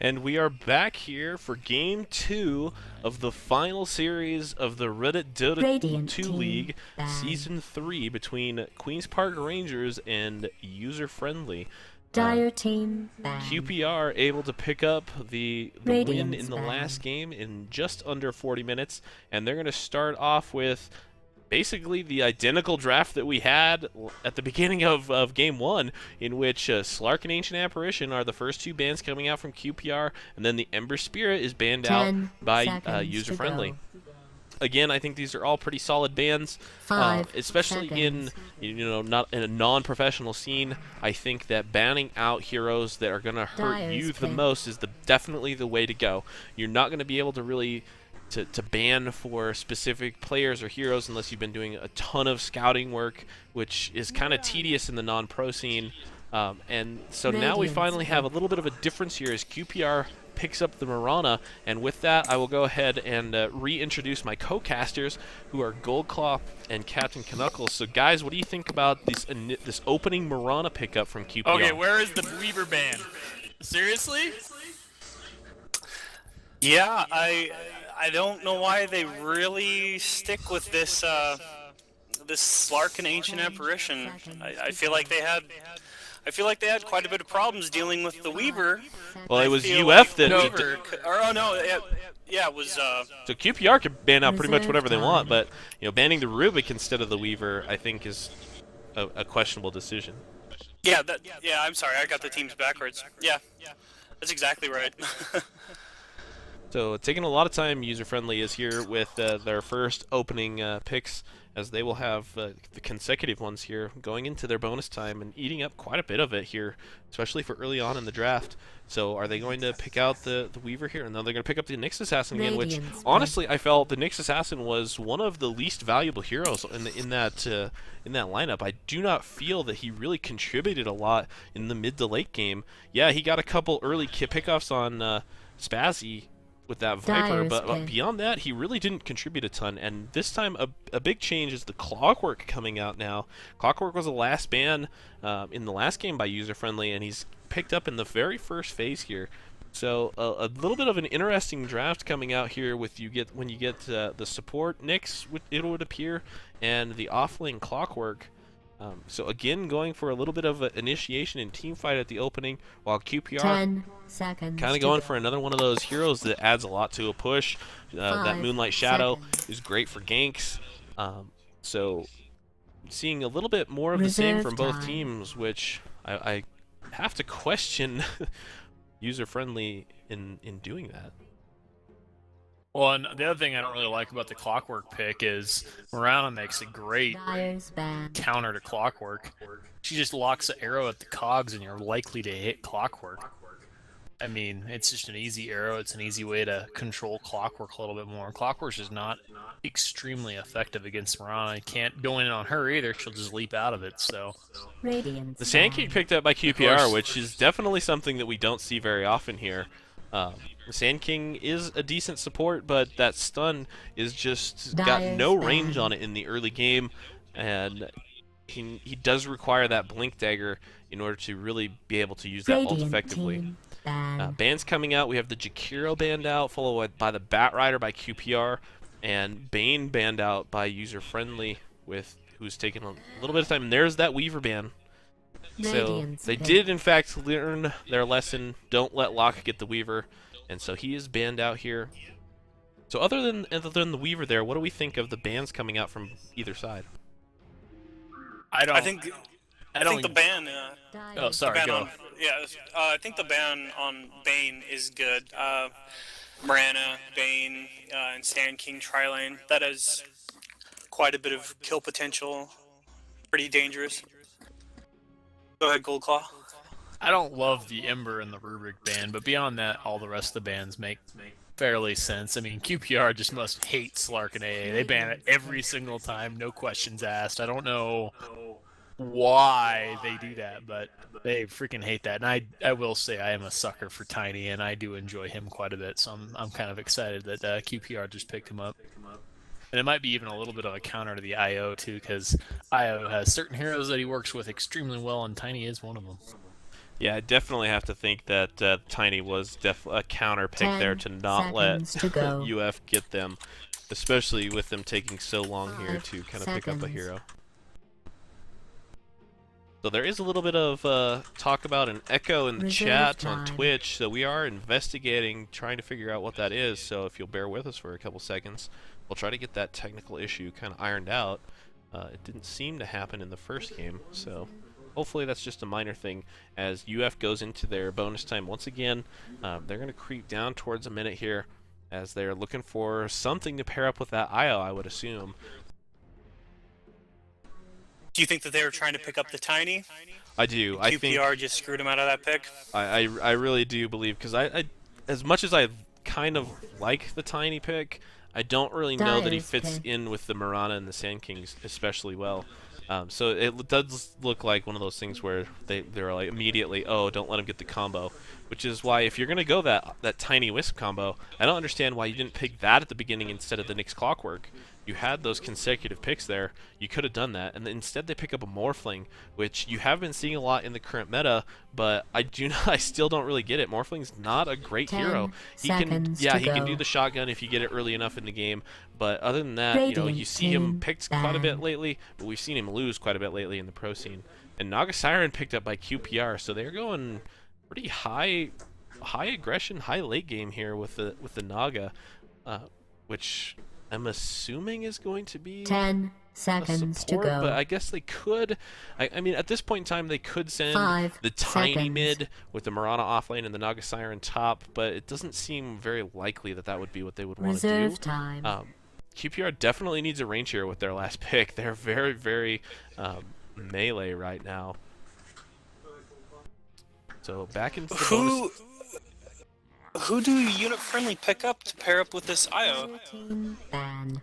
And we are back here for Game 2 of the final series of the Reddit Dota Radiant 2 team League ban. Season 3 between Queen's Park Rangers and User Friendly. Dire team ban. QPR able to pick up the win in Radiance the last ban. game in just under 40 minutes, and they're going to start off with basically the identical draft that we had at the beginning of Game 1, in which Slark and Ancient Apparition are the first two bans coming out from QPR, and then the Ember Spirit is banned out 10 by seconds User to Friendly. go. Again, I think these are all pretty solid bans, 5 especially seconds. not in a non-professional scene. I think that banning out heroes that are going to hurt Dire's you the pick. most is definitely the way to go. You're not going to be able to really to ban for specific players or heroes unless you've been doing a ton of scouting work, which is kind of tedious in the non-pro scene. And so now we Radiant's finally have a pick. little bit of a difference here as QPR picks up the Mirana, and with that I will go ahead and reintroduce my co-casters, who are Goldclaw and Captain Knuckles. So guys, what do you think about this opening Mirana pickup from QPR? Okay, where is the Weaver ban? Seriously? Yeah, I don't know why they really stick with this Slark and Ancient Apparition. I feel like they had quite a bit of problems dealing with the Weaver. Well, it I was feel UF like that the Weaver, or oh no, it was so QPR can ban out pretty much Reserve whatever they want, time. but banning the Rubik instead of the Weaver, I think, is a questionable decision. yeah. I'm sorry, I got the teams backwards. Yeah, that's exactly right. So taking a lot of time, User Friendly is here with their first opening picks, as they will have the consecutive ones here going into their bonus time and eating up quite a bit of it here, especially for early on in the draft. So are they going to pick out the Weaver here? And then they're going to pick up the Nyx Assassin again, which Radiant's honestly I felt the Nyx Assassin was one of the least valuable heroes in that lineup. I do not feel that he really contributed a lot in the mid to late game. Yeah, he got a couple early pickoffs on Spazzy with that Viper, Dire's but pick. beyond that, he really didn't contribute a ton. And this time, a big change is the Clockwork coming out now. Clockwork was the last ban in the last game by User Friendly, and he's picked up in the very first phase here. So a little bit of an interesting draft coming out here with when you get the support Nyx, it would appear, and the offlane Clockwork. So again, going for a little bit of an initiation and team fight at the opening, while QPR 10 seconds. kind of to going go. for another one of those heroes that adds a lot to a push. That 5 Moonlight Shadow seconds. is great for ganks. So seeing a little bit more of the same Reserve from both time. teams, which I have to question User Friendly in doing that. Well, and the other thing I don't really like about the Clockwork pick is Mirana makes a great Dire's ban. counter to Clockwork. She just locks the arrow at the cogs and you're likely to hit Clockwork. I mean, it's just an easy arrow. It's an easy way to control Clockwork a little bit more. Clockwork is not extremely effective against Mirana. You can't go in on her either. She'll just leap out of it, so... Radiant's The Sand King ban. picked up by QPR, course. which is definitely something that we don't see very often here. The Sand King is a decent support, but that stun is just got no Dire's range ban. on it in the early game, and he does require that Blink Dagger in order to really be able to use that ult Radiant effectively. team ban. Bans coming out, we have the Jakiro banned out, followed by the Bat Rider by QPR, and Bane banned out by User Friendly, who's taken a little bit of time. And there's that Weaver ban. So Radiant's they pick. did, in fact, learn their lesson. Don't let Locke get the Weaver, and so he is banned out here. So other than the Weaver there, what do we think of the bans coming out from either side? I don't... I think the ban. Oh, Dire's sorry, ban go. on, yeah, I think the ban on Bane is good. Mirana, Bane, and Sand King Trilane. That has quite a bit of kill potential. Pretty dangerous. Go ahead, Goldclaw. I don't love the Ember and the Rubik ban, but beyond that, all the rest of the bans make fairly sense. I mean, QPR just must hate Slark and AA. They ban it every single time, no questions asked. I don't know why they do that, but they freaking hate that. And I will say I am a sucker for Tiny, and I do enjoy him quite a bit, so I'm kind of excited that QPR just picked him up. And it might be even a little bit of a counter to the IO, too, because IO has certain heroes that he works with extremely well, and Tiny is one of them. Yeah, I definitely have to think that Tiny was a counter pick there 10 to not let seconds to go. UF get them, especially with them taking so long here 5 to kind of pick up a seconds. hero. So there is a little bit of talk about an echo in the Reserve chat on time. Twitch, so we are investigating, trying to figure out what that is, so if you'll bear with us for a couple seconds, we'll try to get that technical issue kind of ironed out. It didn't seem to happen in the first game, so hopefully that's just a minor thing. As UF goes into their bonus time once again, they're going to creep down towards a minute here, as they're looking for something to pair up with that IO, I would assume. Do you think that they were trying to pick up the Tiny? I do. And I think QPR just screwed him out of that pick? I really do believe, because I as much as I kind of like the Tiny pick, I don't really know that he Dyer's fits pick. in with the Mirana and the Sand Kings especially well. So it does look like one of those things where they're like immediately, oh, don't let him get the combo, which is why if you're gonna go that Tiny Wisp combo, I don't understand why you didn't pick that at the beginning instead of the Nyx Clockwork. You had those consecutive picks there. You could have done that, and then instead they pick up a Morphling, which you have been seeing a lot in the current meta. But I still don't really get it. Morphling's not a great 10 hero. He seconds can to he can go. do the shotgun if you get it early enough in the game. But other than that, you know, you Radiant see him team picked quite a bit ban. lately, but we've seen him lose quite a bit lately in the pro scene. And Naga Siren picked up by QPR, so they're going pretty high aggression, high late game here with the Naga, which I'm assuming is going to be 10 a seconds to support, go. but I guess they could. I mean, at this point in time, they could send 5 the Tiny seconds. mid with the Mirana offlane and the Naga Siren top, but it doesn't seem very likely that that would be what they would want to do. Reserve time. QPR definitely needs a range hero with their last pick. They're very, very melee right now. So back into the bonus. Who do unit friendly pick up to pair up with this IO? Team ban.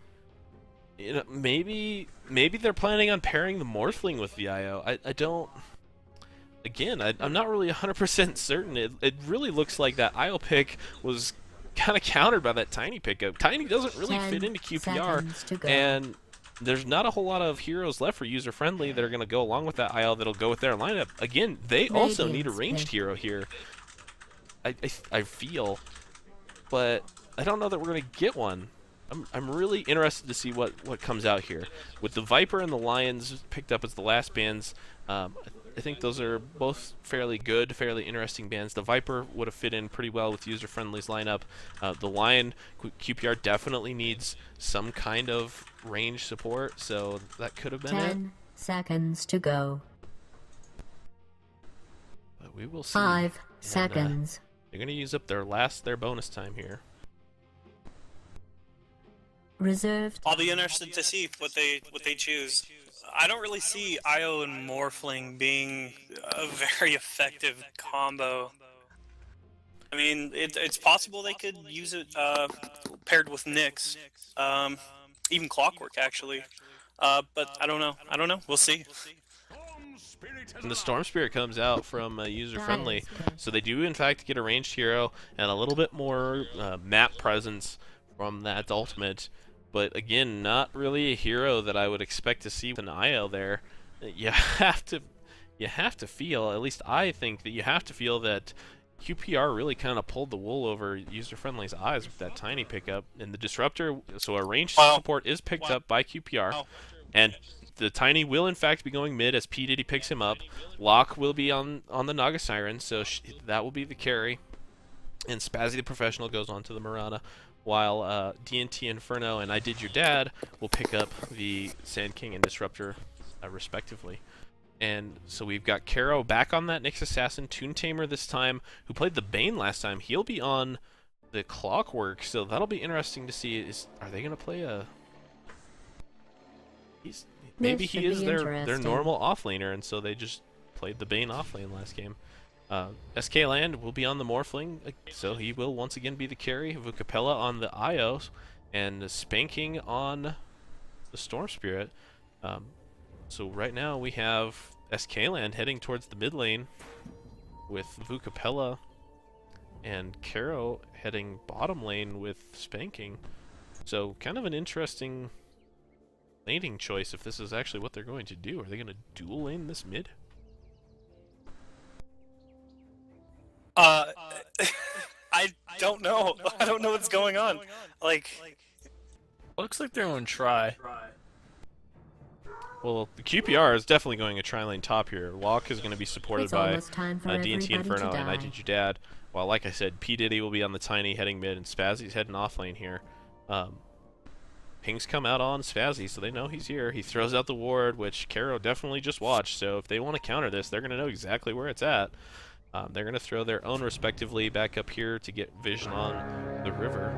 You know, maybe they're planning on pairing the Morphling with the IO. I don't. Again, I'm not really 100% certain. It really looks like that IO pick was kind of countered by that Tiny pickup. Tiny doesn't really 10 fit into QPR, seconds to go. and there's not a whole lot of heroes left for user friendly that are going to go along with that IO that'll go with their lineup. Again, they also need a Radiant's ranged pick. hero here. I feel, but I don't know that we're going to get one. I'm really interested to see what comes out here. With the Viper and the Lions picked up as the last bands, I think those are both fairly good, fairly interesting bands. The Viper would have fit in pretty well with User Friendly's lineup. The Lion, QPR definitely needs some kind of range support, so that could have been it. 10 seconds to go. But we will see. 5 And, seconds. they're going to use up their bonus time here. Reserved. I'll be interested to see what they choose. I don't really see IO and Morphling being a very effective combo. I mean, it's possible they could use it paired with Nyx, even Clockwork actually. But I don't know. We'll see. And the Storm Spirit comes out from user friendly, so they do in fact get a ranged hero and a little bit more map presence from that ultimate. But again, not really a hero that I would expect to see with an IO there. You have to feel, at least I think that you have to feel that QPR really kind of pulled the wool over user friendly's eyes with that Tiny pickup. And the Disruptor, so a ranged support is picked up by QPR, and the Tiny will in fact be going mid as P Diddy picks him up. Locke will be on the Naga Siren, so that will be the carry. And Spazzy the Professional goes on to the Mirana, while DNT Inferno and I Did Your Dad will pick up the Sand King and Disruptor respectively. And so we've got Caro back on that Nyx Assassin, Toon Tamer this time, who played the Bane last time. He'll be on the Clockwork, so that'll be interesting to see. Are they going to play a... Maybe he is their normal offlaner, and so they just played the Bane offlane last game. SK Land will be on the Morphling, so he will once again be the carry. Vukapella on the IOs, and Spanking on the Storm Spirit. So right now we have SK Land heading towards the mid lane with Vukapella, and Caro heading bottom lane with Spanking. So kind of an interesting laning choice if this is actually what they're going to do. Are they going to dual lane this mid? don't know. I don't know what's going on. Like, Looks like they're going to try. Well, the QPR is definitely going a tri-lane top here. Locke is going to be supported It's by almost time for D&T everybody Inferno to and I die. Did Your Dad. While, like I said, P. Diddy will be on the Tiny heading mid, and Spazzy's heading off lane here. Pings come out on Spazzy, so they know he's here. He throws out the ward, which Caro definitely just watched, so if they want to counter this, they're going to know exactly where it's at. They're going to throw their own respectively back up here to get vision on the river.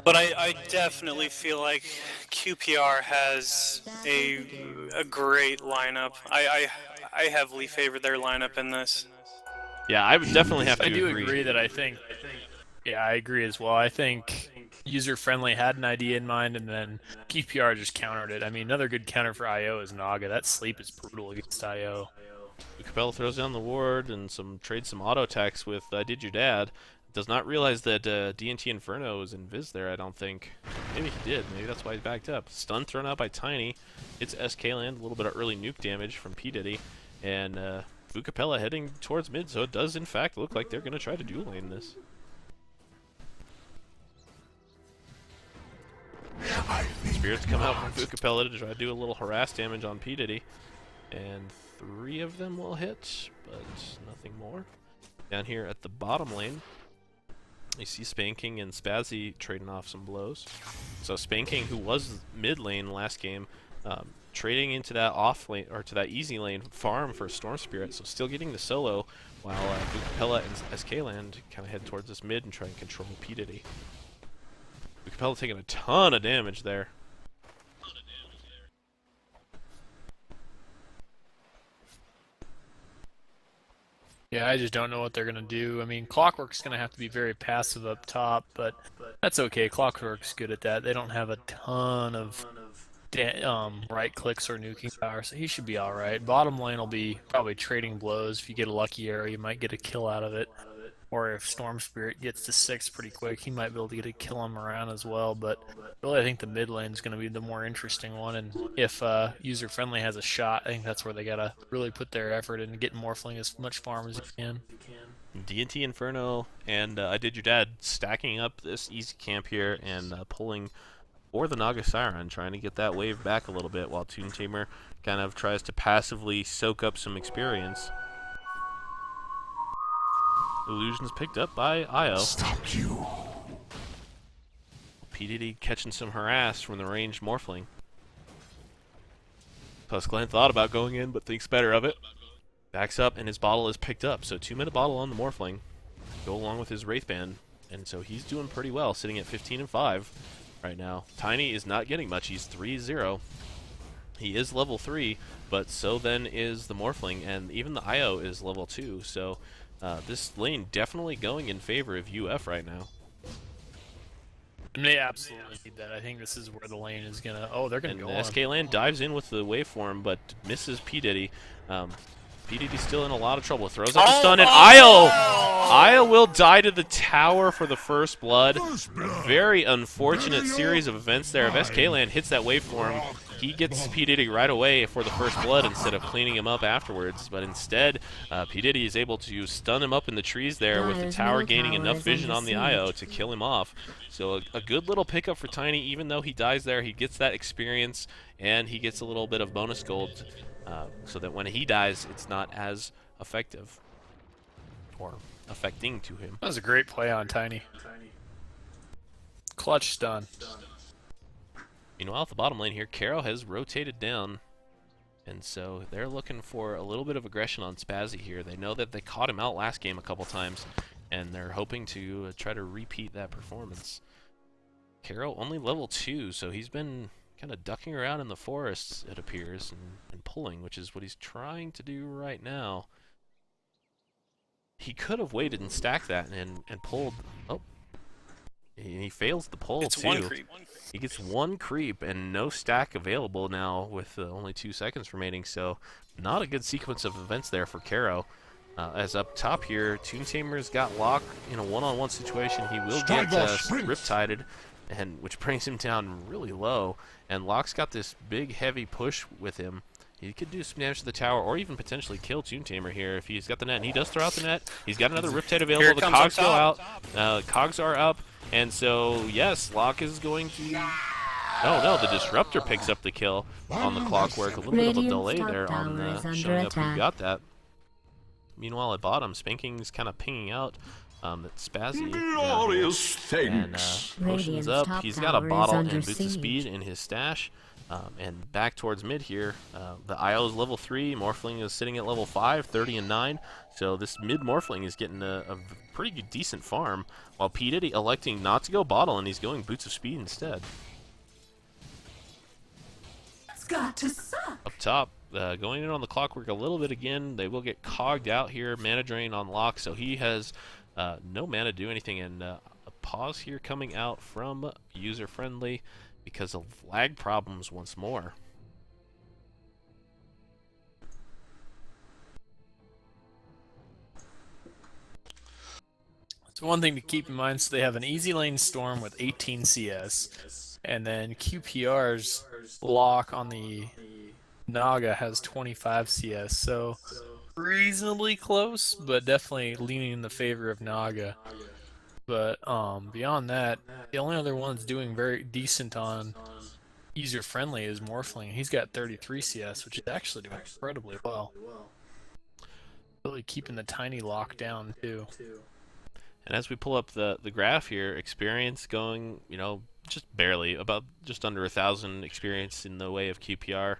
but I definitely feel like QPR has a great lineup. I heavily favor their lineup in this. Yeah, I would definitely have to I do agree. agree that I think. Yeah, I agree as well. I think user friendly had an idea in mind, and then QPR just countered it. I mean, another good counter for IO is Naga. That sleep is brutal against IO. Capella throws down the ward and trades some auto attacks with Did Your Dad. Does not realize that D&T Inferno is in Viz there, I don't think. Maybe he did. Maybe that's why he's backed up. Stun thrown out by Tiny. It's SK land. A little bit of early nuke damage from P. Diddy. And Vucapella heading towards mid, so it does in fact look like they're going to try to dual lane this. Spirits come out from Vucapella to try to do a little harass damage on P. Diddy. And 3 of them will hit, but nothing more. Down here at the bottom lane, you see Spanking and Spazzy trading off some blows. So Spanking, who was mid lane last game, trading into that off lane or to that easy lane farm for Storm Spirit, so still getting the solo, while Vucapella and SKland kind of head towards this mid and try and control P. Diddy. Vucapella taking a ton of damage there. Yeah, I just don't know what they're going to do. I mean, Clockwork's going to have to be very passive up top, but that's okay. Clockwork's good at that. They don't have a ton of right clicks or nuking power, so he should be all right. Bottom lane will be probably trading blows. If you get a lucky arrow, you might get a kill out of it. Or if Storm Spirit gets to 6 pretty quick, he might be able to get a kill him around as well. But really, I think the mid lane is going to be the more interesting one. And if user friendly has a shot, I think that's where they got to really put their effort into getting Morphling as much farm as you can. D&T Inferno and I Did Your Dad stacking up this easy camp here and pulling for the Naga Siren, trying to get that wave back a little bit while Toon Tamer kind of tries to passively soak up some experience. Illusions picked up by IO. Stop you. P. Diddy catching some harass from the ranged Morphling. Plus Glenn thought about going in, but thinks better of it. Backs up, and his bottle is picked up. So 2-minute bottle on the Morphling. Go along with his Wraith Band. And so he's doing pretty well, sitting at 15-5 right now. Tiny is not getting much. He's 3-0. He is level 3, but so then is the Morphling, and even the IO is level 2. So this lane definitely going in favor of UF right now. And they absolutely need that. I think this is where the lane is going to... Oh, they're going to go on. SK Land dives in with the waveform, but misses P. Diddy. P. Diddy's still in a lot of trouble. Throws up the stun, and IO will die to the tower for the first blood. A very unfortunate series of events there. If SK Land hits that waveform, he gets P. Diddy right away for the first blood instead of cleaning him up afterwards. But instead, P. Diddy is able to stun him up in the trees there with the tower gaining enough vision on the IO to kill him off. So a good little pickup for Tiny. Even though he dies there, he gets that experience and he gets a little bit of bonus gold so that when he dies, it's not as effective or affecting to him. That was a great play on Tiny. Clutch stun. Meanwhile, at the bottom lane here, Caro has rotated down, and so they're looking for a little bit of aggression on Spazzy here. They know that they caught him out last game a couple times, and they're hoping to try to repeat that performance. Caro only level 2, so he's been kind of ducking around in the forests, it appears, and pulling, which is what he's trying to do right now. He could have waited and stacked that and pulled... Oh. He fails the pull, It's too. one creep. He gets 1 creep and no stack available now with only 2 seconds remaining, so not a good sequence of events there for Caro. As up top here, Toon Tamer's got Locke in a one-on-one situation. He will get Riptided, and which brings him down really low. And Locke's got this big, heavy push with him. He could do some damage to the tower, or even potentially kill Toon Tamer here if he's got the net. And he does throw out the net. He's got another Riptide available. Here it The comes cogs up go out. top. Cogs are up, and so yes, Locke is going to. Oh no, the Disruptor picks up the kill on the Clockwork. A little bit of a Radiant's delay top there on tower is under showing up who attack. got that. Meanwhile, at bottom, Spanking's kind of pinging out. That's Spazzy. Glorious And things. potions Radiant's up. top He's got a tower is bottle under and boots of siege. speed in his stash. And back towards mid here, the IO is level 3, Morphling is sitting at level 5, 30 and 9. So this mid Morphling is getting a pretty good, decent farm, while P. Diddy electing not to go bottle, and he's going boots of speed instead. Up top, going in on the Clockwork a little bit again. They will get cogged out here. Mana drain on Locke, so he has no mana to do anything. And a pause here coming out from user friendly because of lag problems once more. So one thing to keep in mind, so they have an easy lane Storm with 18 CS, and then QPR's Lock on the Naga has 25 CS, so reasonably close, but definitely leaning in the favor of Naga. But beyond that, the only other one that's doing very decent on user friendly is Morphling. He's got 33 CS, which is actually doing incredibly well. Really keeping the tiny Lock down too. And as we pull up the graph here, experience going, just barely, about just under 1,000 experience in the way of QPR,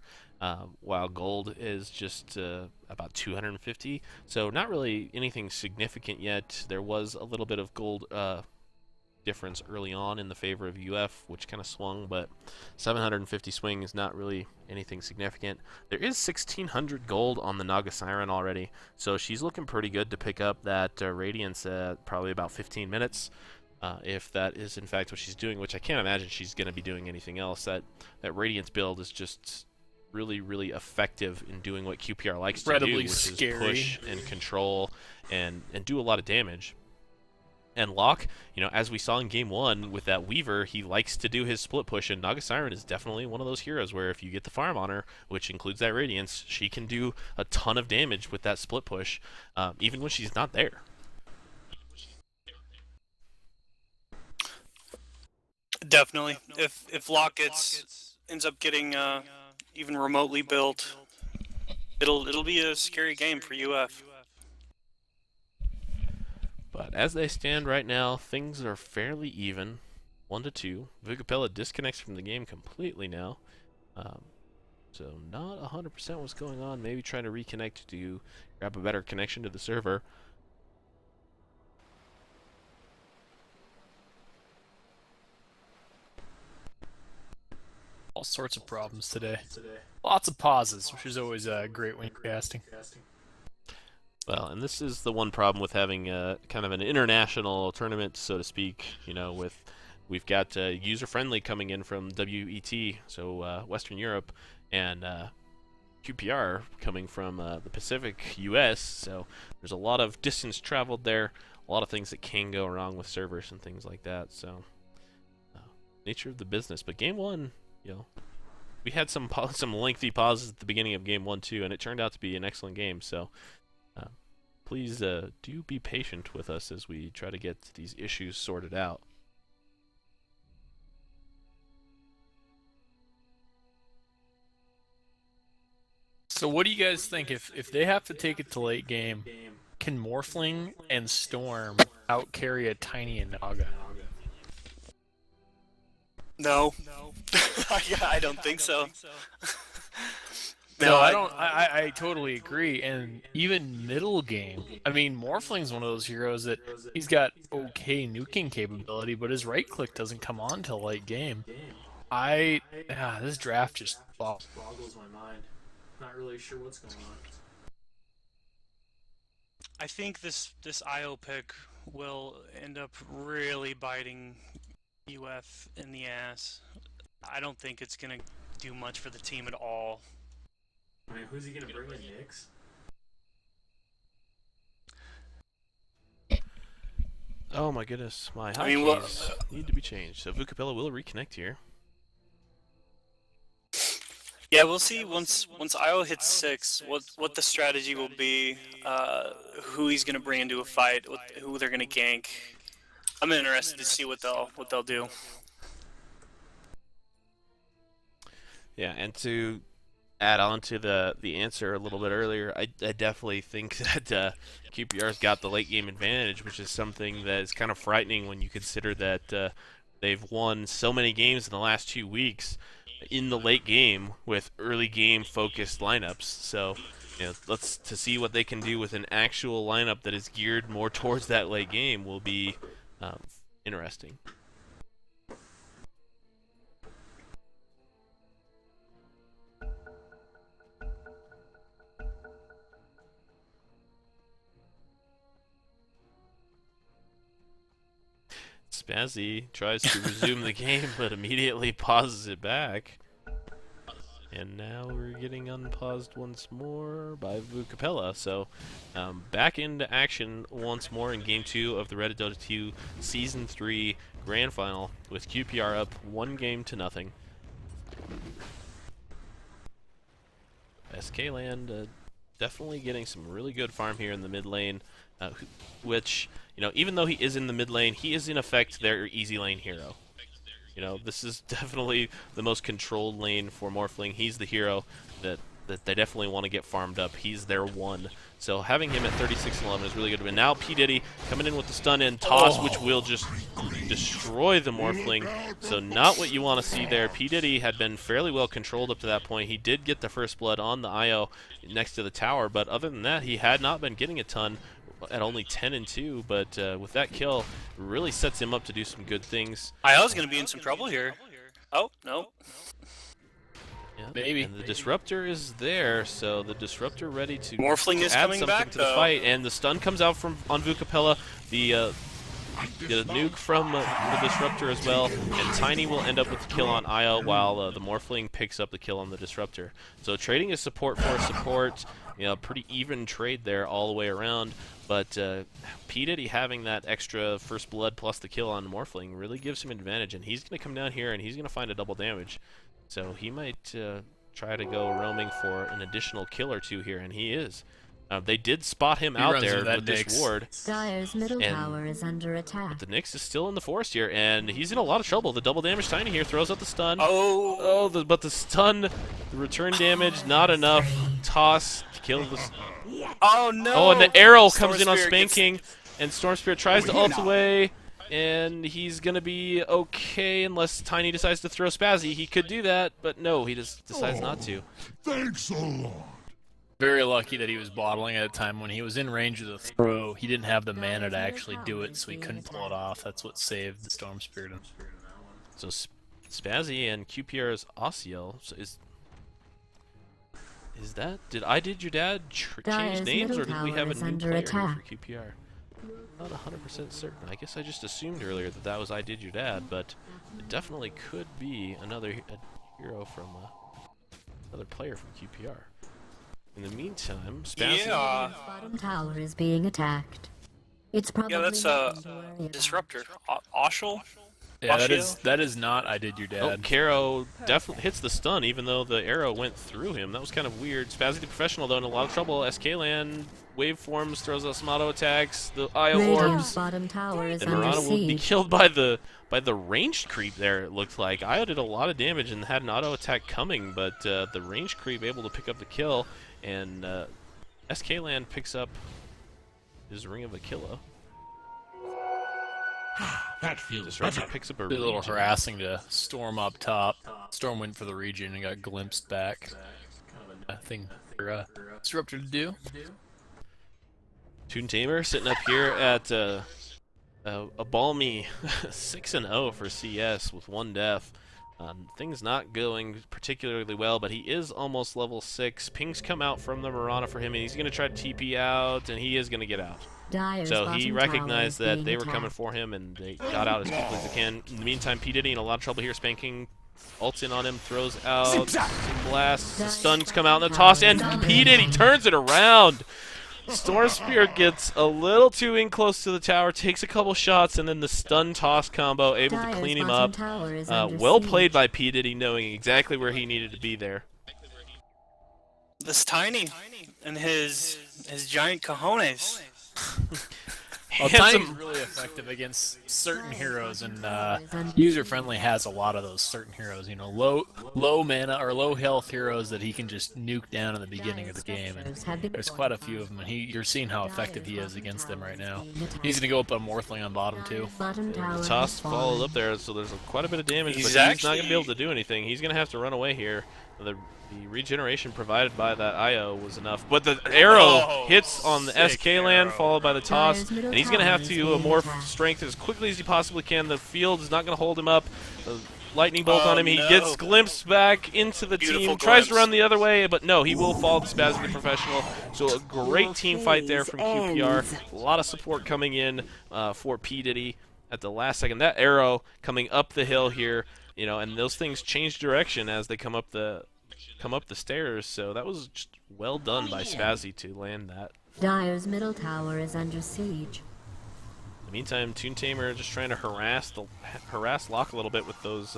while gold is just about 250. So not really anything significant yet. There was a little bit of gold difference early on in the favor of UF, which kind of swung, but 750 swing is not really anything significant. There is 1,600 gold on the Naga Siren already, so she's looking pretty good to pick up that Radiance at probably about 15 minutes. If that is in fact what she's doing, which I can't imagine she's going to be doing anything else. That Radiance build is just really, really effective in doing what QPR likes to do, Incredibly which scary. is push and control and do a lot of damage. And Locke, as we saw in Game 1 with that Weaver, he likes to do his split push, and Naga Siren is definitely one of those heroes where if you get the farm on her, which includes that Radiance, she can do a ton of damage with that split push, even when she's not there. Definitely. If Locke ends up getting even remotely built, it'll be a scary game for UF. But as they stand right now, things are fairly even, 1-2. Vukapella disconnects from the game completely now, so not 100% what's going on. Maybe trying to reconnect to grab a better connection to the server. All sorts of problems today. Lots of pauses, which is always great when you're casting. Well, and this is the one problem with having kind of an international tournament, so to speak. We've got user-friendly coming in from WET, so Western Europe, and QPR coming from the Pacific US. So there's a lot of distance traveled there, a lot of things that can go wrong with servers and things like that. So nature of the business. But Game 1, we had some lengthy pauses at the beginning of Game 1 too, and it turned out to be an excellent game. So. Please do be patient with us as we try to get these issues sorted out. So what do you guys think if they have to take it to late game, can Morphling and Storm out carry a Tiny and Naga? No. I don't think so. No, I don't. I totally agree. And even middle game, I mean, Morphling's one of those heroes that he's got okay nuking capability, but his right click doesn't come on till late game. This draft just boggles my mind. Not really sure what's going on. I think this IO pick will end up really biting UF in the ass. I don't think it's gonna do much for the team at all. I mean, who's he gonna bring in, Nyx? Oh my goodness, my I mean, hotkeys need to be changed. So Vukapella will reconnect here. Yeah, we'll see once Io hits 6, what the strategy will be, who he's gonna bring into a fight, who they're gonna gank. I'm interested to see what they'll do. Yeah, and to add on to the answer a little bit earlier, I definitely think that QPR's got the late game advantage, which is something that is kind of frightening when you consider that they've won so many games in the last 2 weeks in the late game with early game focused lineups. So, let's to see what they can do with an actual lineup that is geared more towards that late game will be interesting. Spazzy tries to resume the game, but immediately pauses it back. And now we're getting unpaused once more by Vucapella. So back into action once more in Game 2 of the Reddit Dota 2 Season 3 Grand Final with QPR up 1-0. SKland definitely getting some really good farm here in the mid lane, which, even though he is in the mid lane, he is in effect their easy lane hero. This is definitely the most controlled lane for Morphling. He's the hero that they definitely want to get farmed up. He's their one. So having him at 36-11 is really good. And now P. Diddy coming in with the stun and toss, which will just destroy the Morphling. So not what you want to see there. P. Diddy had been fairly well controlled up to that point. He did get the first blood on the IO next to the tower, but other than that, he had not been getting a ton at only 10-2, but with that kill, really sets him up to do some good things. Io's gonna be in some trouble here. Oh, no. Yeah, Maybe. And the Disruptor is there, so the Disruptor ready to Morphling is add coming something back, to the though. fight, and the stun comes out on Vucapella. The nuke from the Disruptor as well, and Tiny will end up with the kill on Io while the Morphling picks up the kill on the Disruptor. So trading is support for support, pretty even trade there all the way around. But P. Diddy having that extra first blood plus the kill on Morphling really gives him an advantage, and he's going to come down here and he's going to find a double damage. So he might try to go roaming for an additional kill or two here, and he is. They did spot him out there with this ward. Dyer's middle tower is under attack. But the Nyx is still in the forest here, and he's in a lot of trouble. The double damage Tiny here throws out the stun. But the stun, the return damage, not enough. Toss to kill the... Oh, no! Oh, and the arrow Storm comes in on Spirit gets- Spanking, and Storm Spirit tries to ult away, and he's going to be okay unless Tiny decides to throw Spazzy. He could do that, but no, he just decides not to. Thanks a lot. Very lucky that he was bottling at a time when he was in range of the throw. He didn't have the mana to actually do it, so he couldn't pull it off. That's what saved the Storm Spirit. So Spazzy and QPR's Ossiel, so is that... Did your dad change names, or did we have a new player here for QPR? Not 100% certain. I guess I just assumed earlier that was I Did Your Dad, but it definitely could be another hero from another player from QPR. In the meantime, Spazzy... Yeah. Bottom tower is being attacked. It's probably that's nothing to worry about. Disruptor. Oshel? Yeah, Oshio? that is not I Did Your Oh, Dad. Caro definitely hits the stun, even though the arrow went through him. That was kind of weird. Spazzy the Professional, though, in a lot of trouble. SKland waveforms, throws out some auto attacks. The Io Radiant's orbs. bottom tower is And under Murata will be siege. killed by the ranged creep there, it looked like. Io did a lot of damage and had an auto attack coming, but the ranged creep able to pick up the kill, and SKland picks up his Ring of Aquila. That feels Disruptor better. picks up a A little regen. harassing to Storm up top. Storm went for the region and got glimpsed back. Kind of a thing for Disruptor to do. Toon Tamer sitting up here at a balmy 6-0 for CS with 1 death. Things not going particularly well, but he is almost level 6. Pings come out from the Mirana for him, and he's going to try to TP out, and he is going to get out. Dyer's So bottom he tower recognized is that being they were coming attacked. for him, and they got out as quickly as they can. In the meantime, P. Diddy in a lot of trouble here. Spanking ults in on him, throws out some blasts. The stuns come out in the toss, and P. Diddy turns it around. Storm Spirit gets a little too in close to the tower, takes a couple shots, and then the stun toss combo able to Dyer's clean him bottom up. tower is under Well siege. played by P. Diddy, knowing exactly where he needed to be there. This Tiny and his giant cojones. Well, Handsome. Tiny's really effective against certain heroes, and user friendly has a lot of those certain heroes. You know, low mana or low health heroes that he can just nuke down in the beginning of the game. And there's quite a few of them, and you're seeing how effective he is against them right now. He's gonna go up on Morphling on bottom too. Bottom tower The toss has followed fallen. up there, so there's quite a bit of damage, He's but he's not going to actually- be able to do anything. He's going to have to run away here. The regeneration provided by that IO was enough, but the arrow Oh, hits on the sick SK land, arrow. followed by the toss, Dyer's middle and he's going to have tower is to being morph attacked. strength as quickly as he possibly can. The field is not going to hold him up. The lightning bolt Oh, on him. He no. gets glimpsed back into the Beautiful team. Tries to glimpse. run the other way, but no, he will fall to Spaz the Professional. So a great team fight there from QPR. A lot of support coming in for P Diddy at the last second. That arrow coming up the hill here, you know, and those things change direction as they come up the stairs. So that was just well done by Spazzy to land that. Dyer's middle tower is under siege. In the meantime, Toon Tamer just trying to harass Locke a little bit with those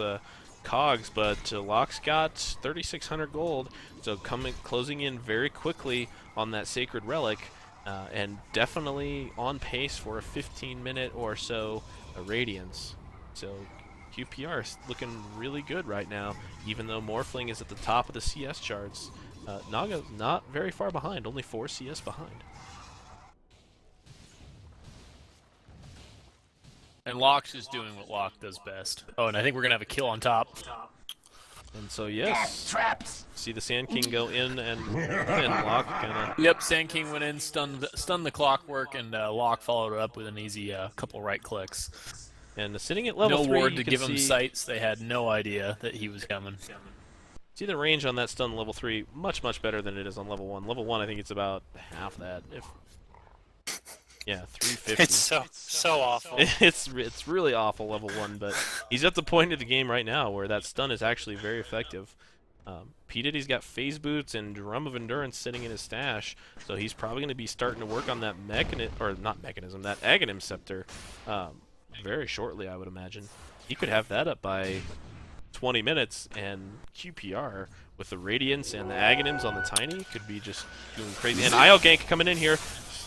cogs, but Locke's got 3,600 gold, so closing in very quickly on that Sacred Relic, and definitely on pace for a 15-minute or so Radiance. So QPR is looking really good right now, even though Morphling is at the top of the CS charts. Naga's not very far behind, only 4 CS behind. And Locke's just doing what Locke does best. Oh, and I think we're gonna have a kill on top. And so yes, see the Sand King go in and Locke kind of. Yep, Sand King went in, stunned the clockwork, and Locke followed it up with an easy couple right clicks. And sitting at level No 3, ward you to can give him see, sights. They had no idea that he was coming. see the range on that stun level 3 much better than it is on level 1. Level 1, I think it's about half that. Yeah, 350. It's so awful. It's really awful level 1, but he's at the point of the game right now where that stun is actually very effective. P Diddy's got phase boots and Drum of Endurance sitting in his stash, so he's probably going to be starting to work on that that Aghanim Scepter very shortly, I would imagine. He could have that up by 20 minutes, and QPR with the Radiance and the Aghanims on the Tiny could be just doing crazy. And IO Gank coming in here.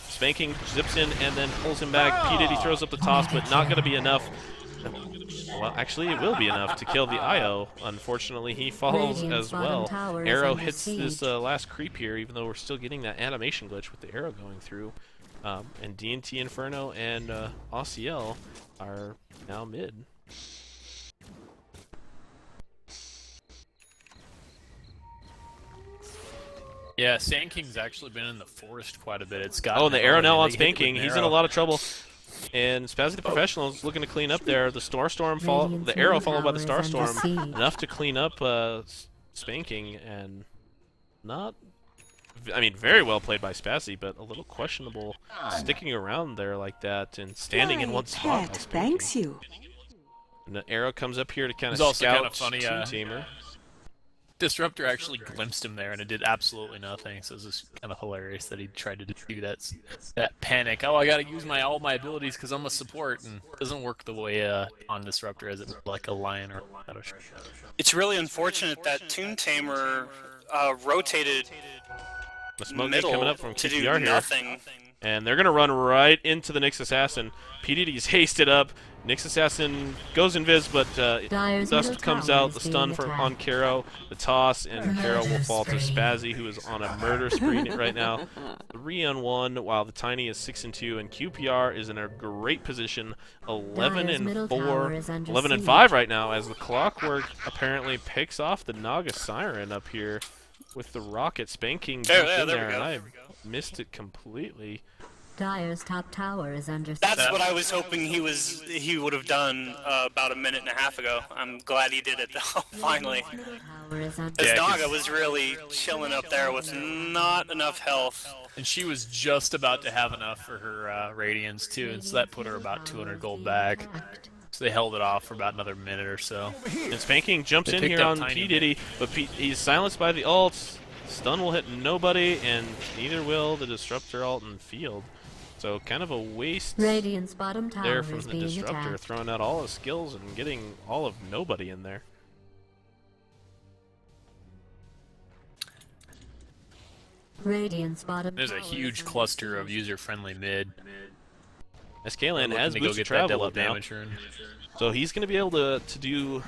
Spanking zips in and then pulls him back. P Diddy throws up the toss, but not going to be enough. Well, actually, it will be enough to kill the IO. Unfortunately, he falls Radiant's as bottom well. tower is Arrow under hits this siege. last creep here, even though we're still getting that animation glitch with the arrow going through. And DNT Inferno and OCL are now mid. Yeah, Sand King's actually been in the forest quite a bit. It's got. Oh, and the arrow now on They hit it with Spanking. an He's in a arrow. lot of trouble. And Spazzy the Professional is looking to clean up there. The Starstorm, Radiant's the arrow middle followed by the tower is under Starstorm, siege. enough to clean up Spanking, and not. I mean, very well played by Spazzy, but a little questionable sticking around there like that and standing in one spot. By Spanking. Thanks you. And the arrow comes up here to kind It's of also kinda scout funny, Toon Tamer. Disruptor actually glimpsed him there, and it did absolutely nothing. So it was just kind of hilarious that he tried to do that panic. Oh, I got to use all my abilities because I'm a support, and it doesn't work the way on Disruptor as it like a lion or a shadow. It's really unfortunate that Toon Tamer rotated The smoke middle coming up from to do QPR here. nothing. And they're going to run right into the Nyx Assassin. PDD's hasted up. Nyx Assassin goes invis, but Dyer's Dust middle comes tower out. is The being stun attacked. on Karo, the toss, and Karo will Murder fall to spree. Spazzy, who is on a murder spree right now. 3-on-1, while the Tiny is 6-2, and QPR is in a great position, 11 middle and tower 4, is under 11 and siege. 5 right now, as the Clockwork apparently picks off the Naga Siren up here with the rocket Spanking jumped in there there, we go. and I missed it completely. Dyer's top tower is under siege. That's what I was hoping he would have done about a minute and a half ago. I'm glad he did it though, finally. Middle tower is under As Yeah, 'cause- Naga was really chilling up there with not enough health. And she was just about to have enough for her Radiance too, and so that put her about 200 gold back. attacked. So they held it off for about another minute or so. And Spanking jumps They in picked here up on Tiny P a Diddy, but he's silenced by the ults. Stun will hit nobody, and neither will the Disruptor ult in field. So kind of a waste Radiant's bottom tower there from is the being Disruptor, attacked. throwing out all his skills and getting all of nobody in there. Radiant's bottom There's a tower huge is under cluster of siege. user-friendly mid. SKLand Looking has to go boosted get that travel double up now, damage rune. so he's going to be able to do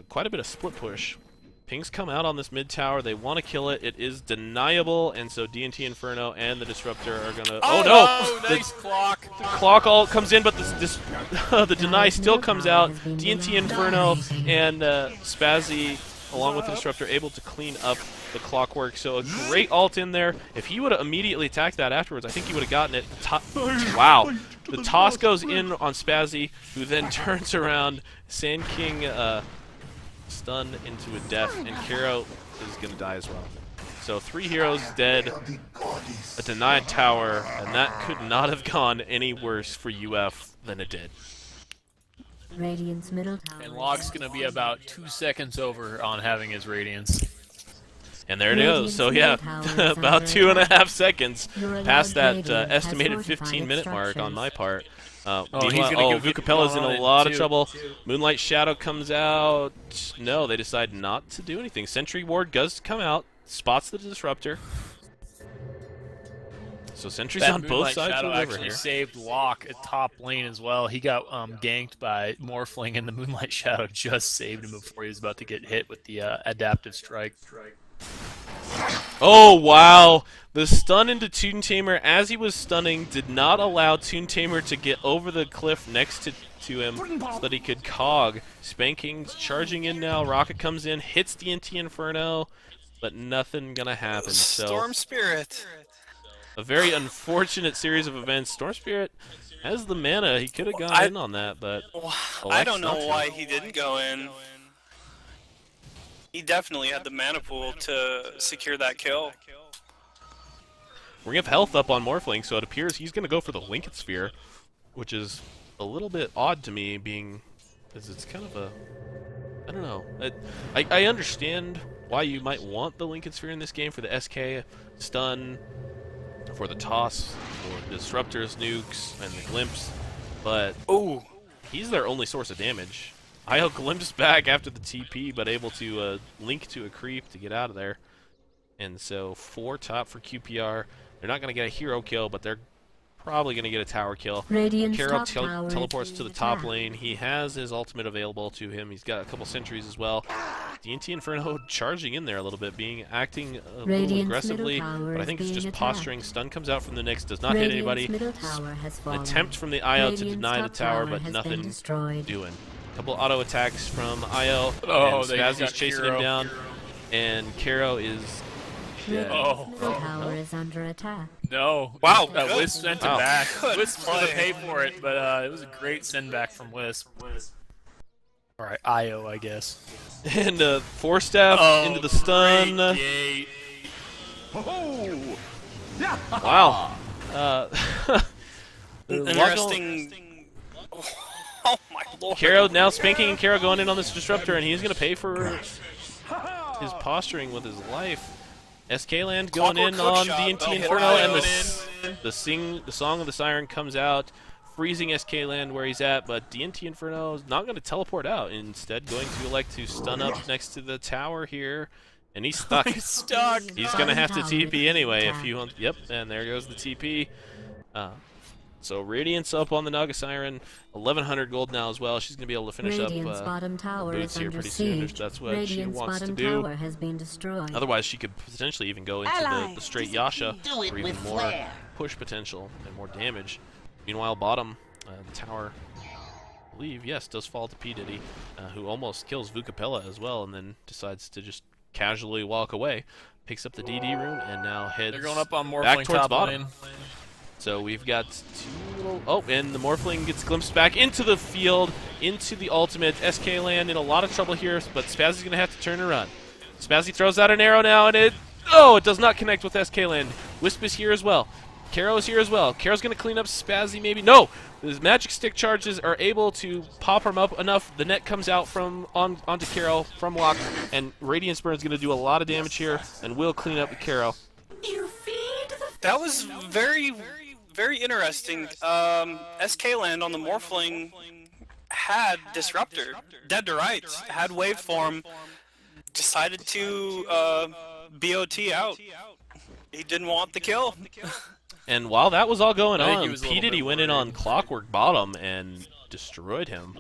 quite a bit of split push. Pings come out on this mid tower. They want to kill it. It is deniable, and so D&T Inferno and the Disruptor are going to... Oh, no! Oh, nice clock. The clock all comes in, but the deny still comes out. D&T Inferno and Spazzy, along with the Disruptor, able to clean up the Clockwork. So a great ult in there. If he would have immediately attacked that afterwards, I think he would have gotten it. Wow. The toss goes in on Spazzy, who then turns around. Sand King stun into a death, and Kero is going to die as well. So 3 heroes dead, a denied tower, and that could not have gone any worse for UF than it did. Radiant's middle tower. And Locke's going to be about 2 seconds over on having his Radiance. And there it goes. So yeah, about 2.5 seconds past that estimated 15-minute mark on my part. Vucapella's in a lot of trouble. Moonlight Shadow comes out. No, they decide not to do anything. Sentry Ward does come out, spots the Disruptor. So Sentry's on both sides of the river actually here. saved Locke at top lane as well. He got ganked by Morphling, and the Moonlight Shadow just saved him before he was about to get hit with the adaptive strike. Oh, wow. The stun into Toon Tamer as he was stunning did not allow Toon Tamer to get over the cliff next to him so that he could cog. Spanking's charging in now. Rocket comes in, hits D&T Inferno, but nothing gonna happen. So Storm Spirit. a very unfortunate series of events. Storm Spirit has the mana. He could have gone in on that, but I don't elects not know to. why he didn't go in. He definitely had the mana pool to secure that kill. We have health up on Morphling, so it appears he's going to go for the Linked Sphere, which is a little bit odd to me, being as it's kind of a... I don't know. I understand why you might want the Linked Sphere in this game for the SK stun, for the toss, for Disruptors, nukes, and the glimpse, but he's their only source of damage. IO glimpse back after the TP, but able to link to a creep to get out of there. And so 4 top for QPR. They're not going to get a hero kill, but they're probably going to get a tower kill. Radiant's Carol top tower is teleports to the being top attacked. lane. He has his ultimate available to him. He's got a couple sentries as well. D&T Inferno charging in there a little bit, acting a little Radiant's aggressively, middle tower but I is think it's being just attacked. posturing. Stun comes out from the Nyx, does not hit anybody. Middle tower has An fallen. attempt from the IO to Radiant's deny the top tower, but has been nothing destroyed. doing. Couple auto attacks from IO, Oh, and they just Spazzy's got chasing Kero. him down, and Kero is dead. Oh. Middle tower is under attack. No. Wow, Wisp sent it Wow. back. Good Wisp was going to play. pay for it, but it was a great send back from Wisp. Alright, IO, I guess. And Force Staff into the stun. Great gate. Wow. Interesting. Oh my lord. Kero now spanking, and Kero going in on this Disruptor, and he's going to pay for his posturing with his life. SKLand going in Clockwork on hookshot. D&T They'll hit Inferno, IO and the Song of the Siren comes out, freezing SKLand where he's at, but D&T Inferno is not going to teleport out, instead going to elect to stun up next to the tower here, and he's stuck. He's stuck. He's going to have to TP anyway if you want. Yep, and there goes the TP. So Radiant's up on the Naga Siren, 1,100 gold now as well. She's going to be able to finish Radiant's up bottom tower boots is here under pretty soon if siege. that's what she Radiant's wants to bottom do. tower has been destroyed. Otherwise, she could potentially even go into the straight Yasha Do it for even with more flair. push potential and more damage. Meanwhile, bottom, the tower, I believe, yes, does fall to P. Diddy, who almost kills Vucapella as well and then decides to just casually walk away. Picks up the DD rune and now heads They're going up on Morphling back towards top bottom. lane. So we've got 2 little... Oh, and the Morphling gets glimpsed back into the field, into the ultimate. SKLand in a lot of trouble here, but Spazzy's going to have to turn and run. Spazzy throws out an arrow now, and it... Oh, it does not connect with SKLand. Wisp is here as well. Kero is here as well. Kero's going to clean up Spazzy, maybe. No! His magic stick charges are able to pop him up enough. The net comes out from onto Kero from Locke, and Radiance Burn is going to do a lot of damage here, and will clean up Kero. That was very, very interesting. SK-Land on the Morphling had Disruptor, dead to rights, had Waveform, decided to BOT out. He didn't want the kill. And while that was all going I think he on, was a little P. Diddy bit went in worried. on Clockwork bottom and destroyed him.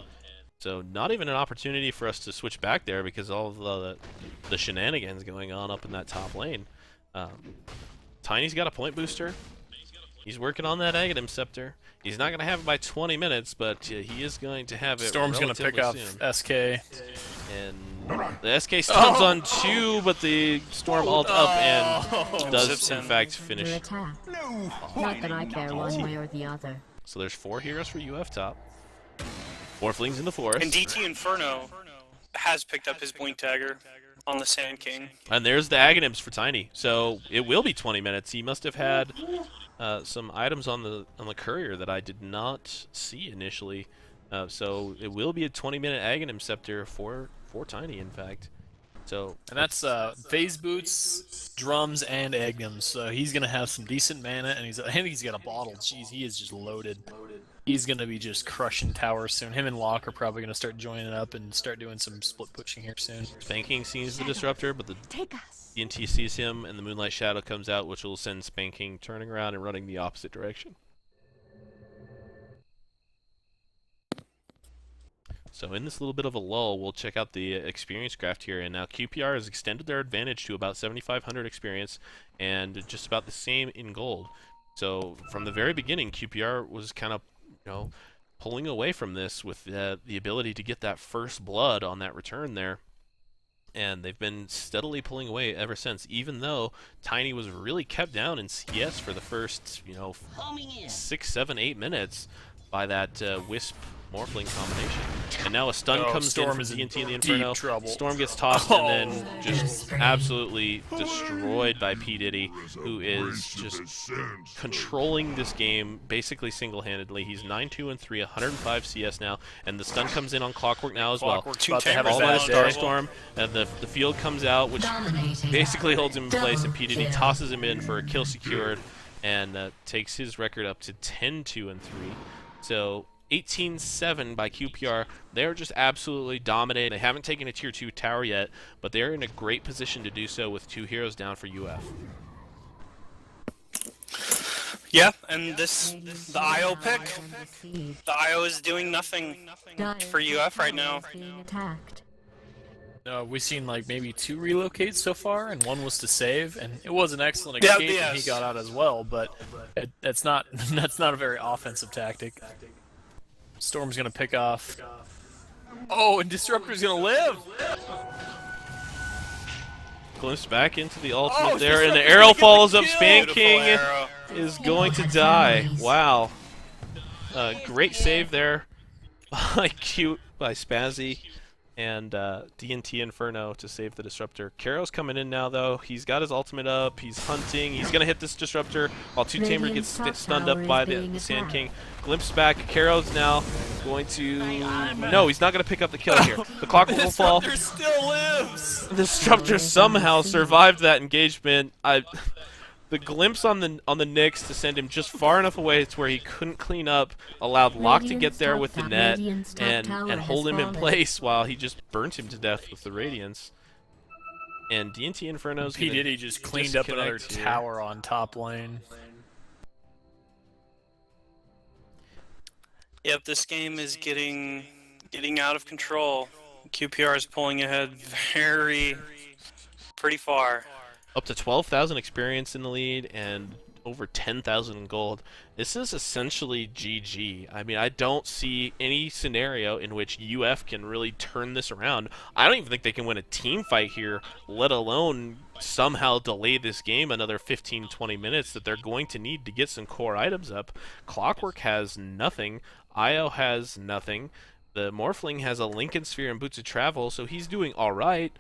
So not even an opportunity for us to switch back there because all of the shenanigans going on up in that top lane. Tiny's got a point booster. He's working on that Aghanim Scepter. He's not going to have it by 20 minutes, but he is going to have it Storm's gonna pick relatively off soon. SK. And the SK stuns on 2, but the Storm ult up and does Zips in in. fact Under finish. attack. Not that I care one way or the other. So there's 4 heroes for UF top. Morphlings in the forest. And DT Inferno has picked up his Blink Dagger on the Sand King. And there's the Aghanims for Tiny. So it will be 20 minutes. He must have had some items on the courier that I did not see initially. So it will be a 20-minute Aghanim Scepter for Tiny, in fact. So And that's phase boots, drums, and Aghnums. So he's gonna have some decent mana, and he's got a bottle. Jeez, he is just loaded. He's gonna be just crushing towers soon. Him and Locke are probably gonna start joining up and start doing some split pushing here soon. Spanking sees the Disruptor, but the Take us. DNT sees him, and the Moonlight Shadow comes out, which will send Spanking turning around and running the opposite direction. So in this little bit of a lull, we'll check out the experience graph here, and now QPR has extended their advantage to about 7,500 experience and just about the same in gold. So from the very beginning, QPR was kind of, pulling away from this with the ability to get that first blood on that return there. And they've been steadily pulling away ever since, even though Tiny was really kept down in CS for the first, 6, 7, 8 minutes by that Wisp Morphling combination. And now a stun comes Storm in from is in DNT in the deep Inferno. trouble. Storm gets tossed and then just absolutely destroyed by P. Diddy, who is just controlling this game basically single-handedly. He's 9-2-3, 105 CS now, and the stun comes in on Clockwork now as well. Clockwork's about to have All a All that by bad Star day. Storm, and the field comes out, which Dominating. basically holds him in place, and P. Diddy Double tosses him in for a kill secured, and takes his record up to 10-2-3. So 18-7 by QPR. They're just absolutely dominating. They haven't taken a tier 2 tower yet, but they're in a great position to do so with 2 heroes down for UF. Yeah, and the IO pick, the IO is doing nothing for UF right now. Being attacked. We've seen like maybe 2 relocates so far, and 1 was to save, and it was an excellent Yeah, escape, and yes. he got out as well. But that's not that's not a very offensive tactic. Storm's gonna pick off. Oh, and Disruptor's gonna live. Glimpse back into the ultimate Oh, there, and the Disruptor's arrow gonna get the follows up. kill. Span Beautiful King arrow. is going to die. Wow. Great save there by Spazzy and DNT Inferno to save the Disruptor. Karo's coming in now, though. He's got his ultimate up. He's hunting. He's going to hit this Disruptor while 2 Tamer gets stunned up by the Sand King. Glimpse back. Karo's now going to... No, he's not going to pick up the kill here. The Clockwork will fall. Disruptor still lives. The Disruptor somehow survived that engagement. The glimpse on the Nyx to send him just far enough away to where he couldn't clean up allowed Locke to get there with the net and hold him in place while he just burnt him to death with the Radiance. And DNT Inferno's P. gonna Diddy just cleaned up another disconnect here. tower on top lane. Yep, this game is getting out of control. QPR is pulling ahead pretty far. Up to 12,000 experience in the lead and over 10,000 in gold. This is essentially GG. I mean, I don't see any scenario in which UF can really turn this around. I don't even think they can win a team fight here, let alone somehow delay this game another 15-20 minutes that they're going to need to get some core items up. Clockwork has nothing. Io has nothing. The Morphling has a Lincoln Sphere and Boots of Travel, so he's doing alright.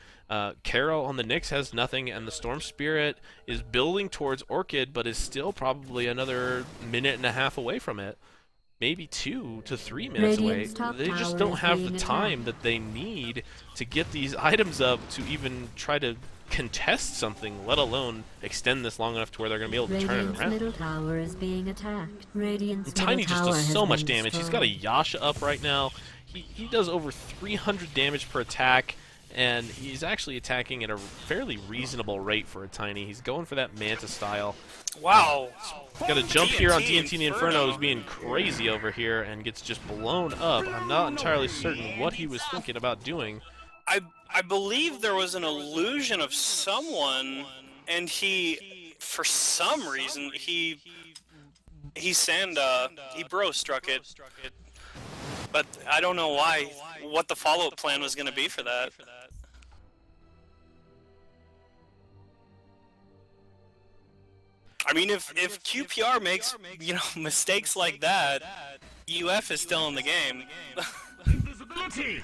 Karo on the Nyx has nothing, and the Storm Spirit is building towards Orchid, but is still probably another minute and a half away from it. Maybe 2 to 3 minutes Radiant's away. top They just tower don't is have the being time attacked. that they need to get these items up to even try to contest something, let alone extend this long enough to where they're going to be able to turn it Radiant's around. middle tower is being attacked. Radiant's And Tiny middle just tower does has so much been damage. He's got a destroyed. Yasha up right now. He does over 300 damage per attack, and he's actually attacking at a fairly reasonable rate for a Tiny. He's going for that Manta style. Wow. Got a jump here on DNT Inferno. Inferno, who's being crazy over here and gets just blown up. I'm not entirely certain what he was thinking about doing. I believe there was an illusion of someone, and he, for some reason, he bro struck it. But I don't know what the follow-up plan was going to be for that. I mean, if QPR makes, mistakes like that, UF is still in the game. Invisibility!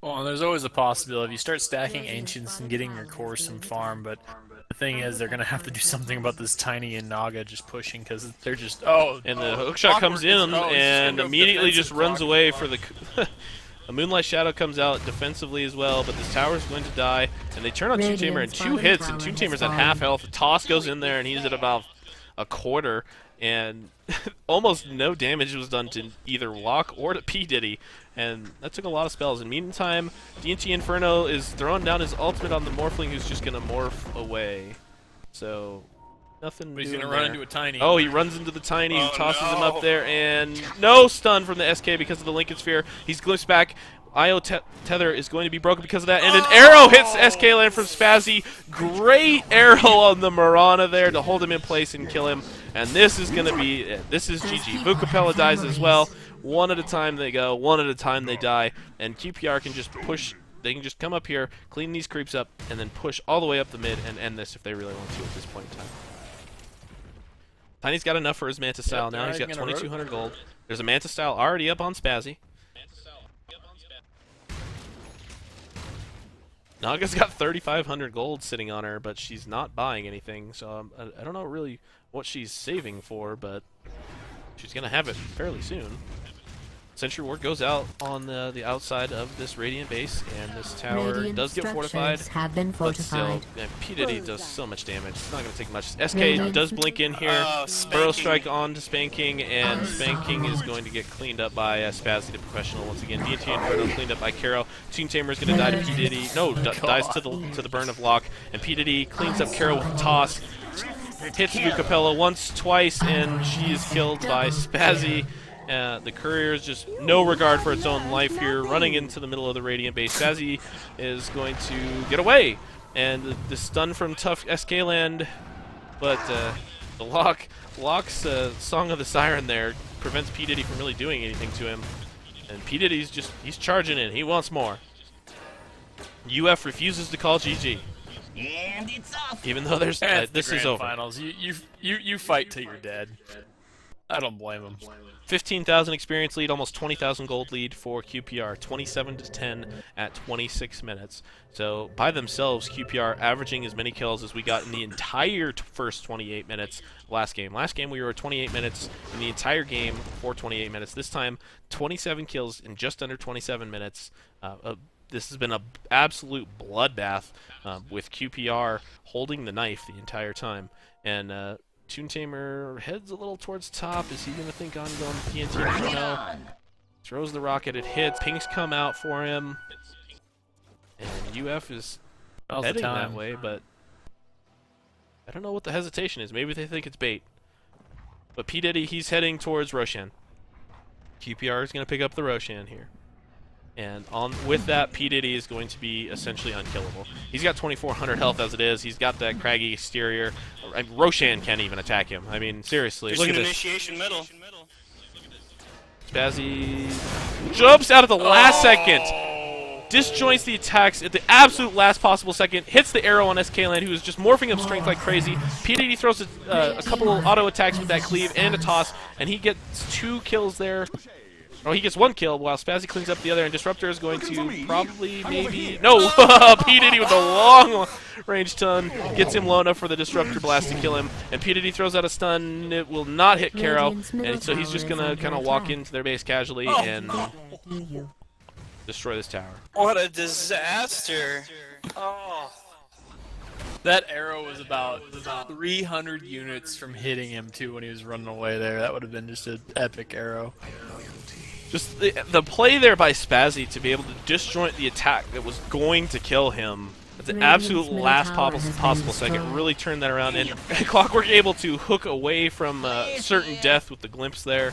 Well, and there's always a possibility if you start stacking Ancients and getting your core some farm, but the thing is they're going to have to do something about this Tiny and Naga just pushing, because they're just, And the hookshot comes in and immediately just runs away for the... A Moonlight Shadow comes out defensively as well, but this tower's going to die, and they turn on Toon Tamer in 2 hits, and Toon Tamer's at half health. The toss goes in there, and he's at about a quarter, and almost no damage was done to either Locke or to P. Diddy, and that took a lot of spells. In the meantime, DNT Inferno is throwing down his ultimate on the Morphling, who's just going to morph away. So, nothing But he's doing going to run there. into a Tiny. Oh, he runs into the Tiny, who Oh, tosses him no. up there, and no stun from the SK because of the Lincoln Sphere. He's glimpsed back. IO tether is going to be broken because of that, and an arrow hits SK land from Spazzy. Great arrow on the Marana there to hold him in place and kill him. And this is going to be it. This is GG. Vukapella dies as well. One at a time they go, one at a time they die, and QPR can just push. They can just come up here, clean these creeps up, and then push all the way up the mid and end this if they really want to at this point in time. Tiny's got enough for his Manta style now. He's got 2,200 gold. There's a Manta style already up on Spazzy. Naga's got 3,500 gold sitting on her, but she's not buying anything, so I don't know really what she's saving for, but she's going to have it fairly soon. Sentry Ward goes out on the outside of this Radiant base, and this tower Radiant does get fortified, structures have been but still, fortified. P. Diddy does so much damage. It's not going to take much. SK Radiant- does blink in here. Burrow Spanking. Strike on to Spanking, and Spanking is going to get cleaned up by Spazzy the Professional once again. DNT Inferno cleaned up by Karo. Toon Tamer is going to die to P. Diddy. No, dies to the burn of Locke, and P. Diddy cleans up Karo with a toss. Hits Vukapella once, twice, and she is killed by Spazzy. The courier is just no regard for its own life here, running into the middle of the Radiant base. Spazzy is going to get away, and the stun from tough SK land, but the Locke's Song of the Siren there prevents P. Diddy from really doing anything to him, and P. Diddy's he's charging in. He wants more. UF refuses to call GG. And it's off! Even though there's It's this the is grand over. finals. You fight till you're dead. I don't blame him. 15,000 experience lead, almost 20,000 gold lead for QPR, 27-10 at 26 minutes. So by themselves, QPR averaging as many kills as we got in the entire first 28 minutes last game. Last game we were 28 minutes in the entire game for 28 minutes. This time, 27 kills in just under 27 minutes. This has been an absolute bloodbath with QPR holding the knife the entire time. And Toon Tamer heads a little towards top. Is he going to think on going TNT? No. Throws the rocket, it hits. Pinks come out for him. And UF is Now's the heading that time. way, but I don't know what the hesitation is. Maybe they think it's bait. But P. Diddy, he's heading towards Roshan. QPR is going to pick up the Roshan here. And with that, P. Diddy is going to be essentially unkillable. He's got 2,400 health as it is. He's got that craggy exterior. Roshan can't even attack him. I mean, seriously, There's look an at this. initiation middle. Spazzy jumps out at the last second. Disjoints the attacks at the absolute last possible second. Hits the arrow on SK Land, who is just morphing up strength like crazy. P. Diddy throws a couple of auto attacks with that cleave and a toss, and he gets 2 kills there. Oh, he gets 1 kill while Spazzy cleans up the other, and Disruptor is going to probably maybe... No! P. Diddy with a long range stun gets him low enough for the Disruptor Blast to kill him, and P. Diddy throws out a stun. It will not hit Karo, and so he's just going to kind of walk into their base casually and destroy this tower. What a disaster! Oh. That arrow was about 300 units from hitting him too when he was running away there. That would have been just an epic arrow. Just the play there by Spazzy to be able to disjoint the attack that was going to kill him at the absolute middle last tower has been possible second destroyed. really turned that around, and Clockwork able to hook away from certain death with the glimpse there.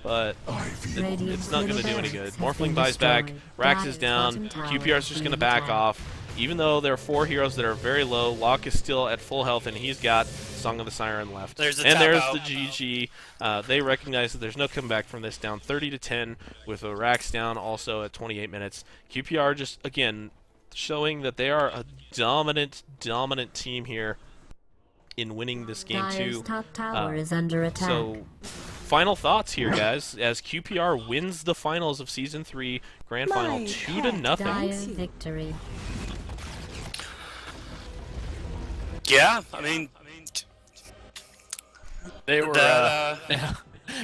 But it's not going to do any good. Morphling buys back, Rax is down, QPR is just going to back off. Even though there are 4 heroes that are very low, Locke is still at full health, and he's got Song of the Siren left. There's the and tap there's out. the GG. They recognize that there's no comeback from this, down 30-10 with a Rax down also at 28 minutes. QPR just, again, showing that they are a dominant team here in winning this game Dire's too. top tower is under attack. So, final thoughts here, guys, as QPR wins the finals of Season 3 Grand Final 2-0. Dire victory. Yeah, I mean, They were that,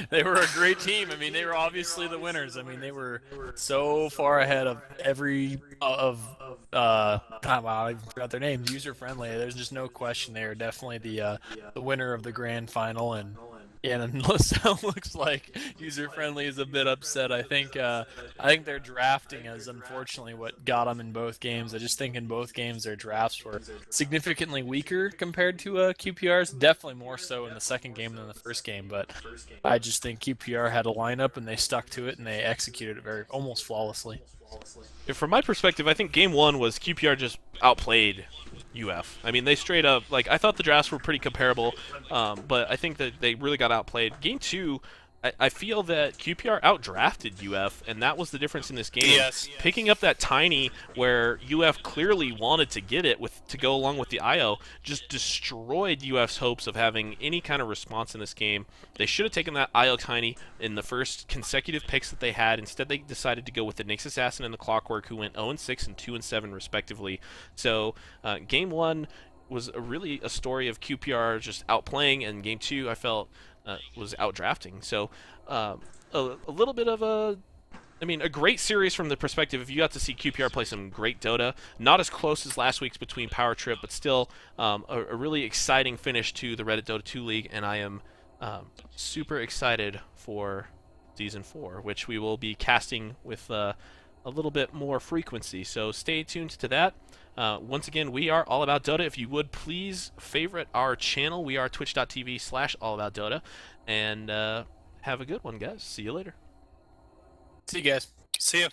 they were a great team. I mean, they were obviously the winners. I mean, they were so far ahead of every wow, I forgot their names. User friendly. There's just no question they are definitely the winner of the grand final. And LaSalle looks like user friendly is a bit upset. I think their drafting is unfortunately what got them in both games. I just think in both games their drafts were significantly weaker compared to QPR's. Definitely more so in the second game than the first game. But I just think QPR had a lineup and they stuck to it and they executed it almost flawlessly. From my perspective, I think Game 1 was QPR just outplayed UF. I mean, they straight up, like, I thought the drafts were pretty comparable, but I think that they really got outplayed. Game 2, I feel that QPR outdrafted UF, and that was the difference in this game. Yes. Picking up that tiny where UF clearly wanted to get it to go along with the IO just destroyed UF's hopes of having any kind of response in this game. They should have taken that IO tiny in the first consecutive picks that they had. Instead, they decided to go with the Nyx Assassin and the Clockwork, who went 0-6 and 2-7 respectively. So, Game 1 was really a story of QPR just outplaying, and Game 2, I felt, was outdrafting. So a little bit of a great series from the perspective if you got to see QPR play some great Dota. Not as close as last week's between Power Trip, but still a really exciting finish to the Reddit Dota 2 League, and I am super excited for Season 4, which we will be casting with a little bit more frequency. So stay tuned to that. Once again, we are All About Dota. If you would, please favorite our channel. We are twitch.tv/allaboutdota. And have a good one, guys. See you later. See you guys. see ya.